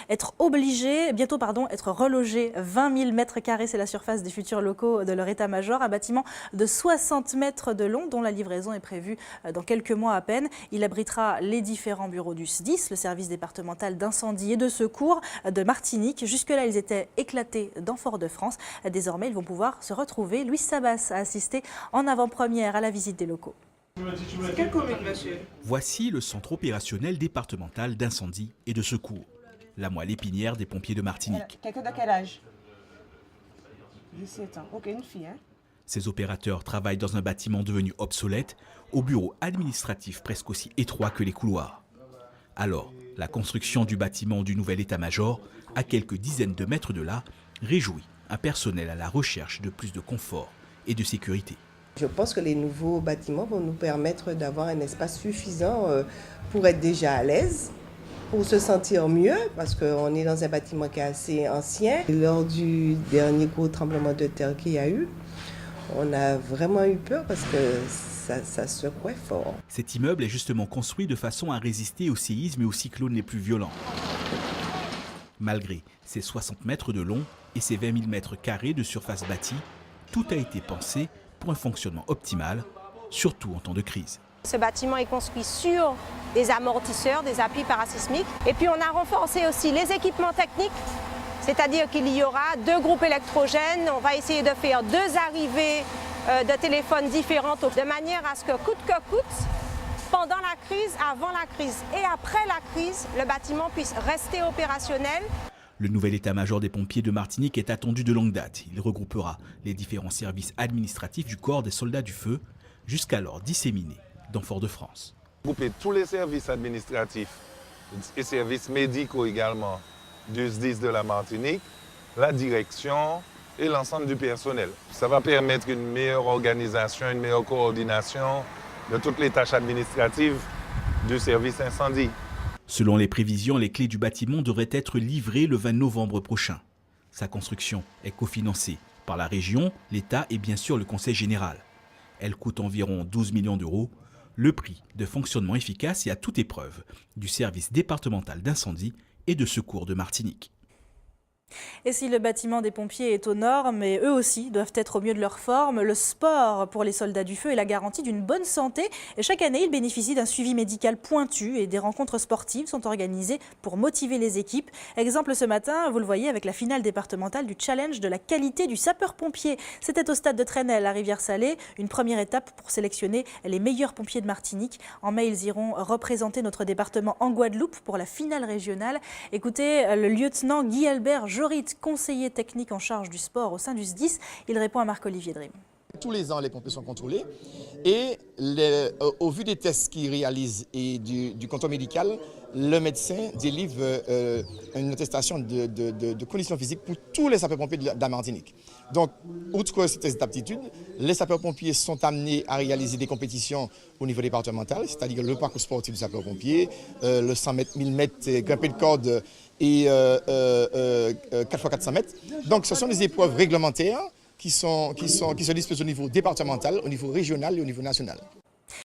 Être relogé 20 000 mètres carrés, c'est la surface des futurs locaux de leur état-major. Un bâtiment de 60 mètres de long dont la livraison est prévue dans quelques mois à peine. Il abritera les différents bureaux du SDIS, le service départemental d'incendie et de secours de Martinique. Jusque-là, ils étaient éclatés dans Fort-de-France. Désormais, ils vont pouvoir se retrouver. Louis Sabas a assisté en avant-première à la visite des locaux. C'est quelle commune, monsieur? Voici le centre opérationnel départemental d'incendie et de secours. La moelle épinière des pompiers de Martinique. Quelqu'un de quel âge? 17 ans. Ok, une fille, hein? Ces opérateurs travaillent dans un bâtiment devenu obsolète, au bureau administratif presque aussi étroit que les couloirs. Alors, la construction du bâtiment du nouvel état-major, à quelques dizaines de mètres de là, réjouit un personnel à la recherche de plus de confort et de sécurité. Je pense que les nouveaux bâtiments vont nous permettre d'avoir un espace suffisant pour être déjà à l'aise, pour se sentir mieux, parce qu'on est dans un bâtiment qui est assez ancien. Lors du dernier gros tremblement de terre qu'il y a eu, on a vraiment eu peur parce que ça secouait fort. Cet immeuble est justement construit de façon à résister aux séismes et aux cyclones les plus violents. Malgré ses 60 mètres de long et ses 20 000 mètres carrés de surface bâtie, tout a été pensé pour un fonctionnement optimal, surtout en temps de crise. Ce bâtiment est construit sur des amortisseurs, des appuis parasismiques. Et puis on a renforcé aussi les équipements techniques, c'est-à-dire qu'il y aura 2 groupes électrogènes. On va essayer de faire 2 arrivées de téléphones différentes de manière à ce que coûte, pendant la crise, avant la crise et après la crise, le bâtiment puisse rester opérationnel. Le nouvel état-major des pompiers de Martinique est attendu de longue date. Il regroupera les différents services administratifs du corps des soldats du feu, jusqu'alors disséminés dans Fort-de-France. Regrouper tous les services administratifs et services médicaux également du SDIS de la Martinique, la direction et l'ensemble du personnel. Ça va permettre une meilleure organisation, une meilleure coordination de toutes les tâches administratives du service incendie. Selon les prévisions, les clés du bâtiment devraient être livrées le 20 novembre prochain. Sa construction est cofinancée par la région, l'État et bien sûr le Conseil général. Elle coûte environ 12 millions d'euros, le prix de fonctionnement efficace et à toute épreuve du service départemental d'incendie et de secours de Martinique. Et si le bâtiment des pompiers est aux normes, mais eux aussi doivent être au mieux de leur forme, le sport pour les soldats du feu est la garantie d'une bonne santé. Et chaque année, ils bénéficient d'un suivi médical pointu et des rencontres sportives sont organisées pour motiver les équipes. Exemple ce matin, vous le voyez, avec la finale départementale du challenge de la qualité du sapeur-pompier. C'était au stade de Trenel à Rivière-Salée, une première étape pour sélectionner les meilleurs pompiers de Martinique. En mai, ils iront représenter notre département en Guadeloupe pour la finale régionale. Écoutez, le lieutenant Guy-Albert Jorit, conseiller technique en charge du sport au sein du SDIS, il répond à Marc-Olivier Dream. Tous les ans, les pompiers sont contrôlés et au vu des tests qu'ils réalisent et du contrôle médical, le médecin délivre une attestation de conditions physiques pour tous les sapeurs-pompiers de la Martinique. Donc, outre ces tests d'aptitude, les sapeurs-pompiers sont amenés à réaliser des compétitions au niveau départemental, c'est-à-dire le parcours sportif du sapeur-pompier, le 100 mètres, 1000 mètres, grimpé de corde et 4x400 mètres. Donc, ce sont des épreuves réglementaires qui se disposent au niveau départemental, au niveau régional et au niveau national.